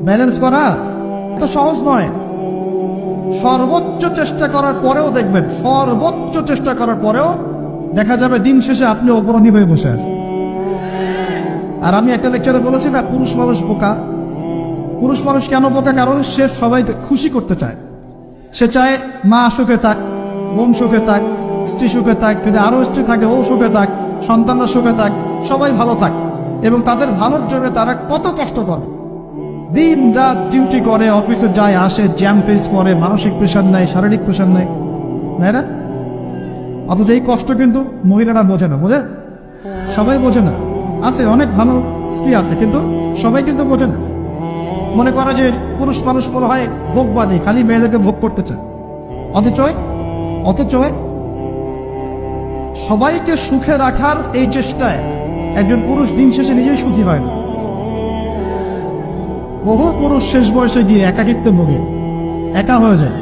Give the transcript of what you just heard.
Balance করা তো সহজ নয়। সর্বোচ্চ চেষ্টা করার পরেও দেখবেন, সর্বোচ্চ চেষ্টা করার পরেও দেখা যাবে দিন শেষে আপনি অপরাধী হয়ে বসে আছেন। আর আমি একটা লেকচারে বলেছি না, পুরুষ মানুষ বোকা। পুরুষ মানুষ কেন বোকা? কারণ সে সবাইকে খুশি করতে চায়। সে চায় মা সুখে থাক, বোন সুখে থাক, স্ত্রী সুখে থাক, যদি আরো স্ত্রী থাকে ও সুখে থাক, সন্তানরা সুখে থাক, সবাই ভালো থাক। এবং তাদের ভালোর জন্য তারা কত কষ্ট করে, দিন রাত ডিউটি করে, অফিসে যায় আসে, জ্যাম ফেস করে, মানসিক প্রেশার নাই, শারীরিক প্রেশার নাই, তাই না? অথচ এই কষ্ট কিন্তু মহিলারা বোঝে না। বোঝে? সবাই বোঝে না। আছে অনেক ভালো স্ত্রী আছে, কিন্তু সবাই কিন্তু বোঝে না। মনে করে যে পুরুষ মানুষ মনে হয় ভোগবাদী, খালি মেয়েদেরকে ভোগ করতে চায়। অথচ সবাইকে সুখে রাখার এই চেষ্টায় একজন পুরুষ দিন শেষে নিজেই সুখী হয় না। বহু পুরুষ শেষ বয়সে গিয়ে একাকিত্বে ভোগে, একা হয়ে যায়।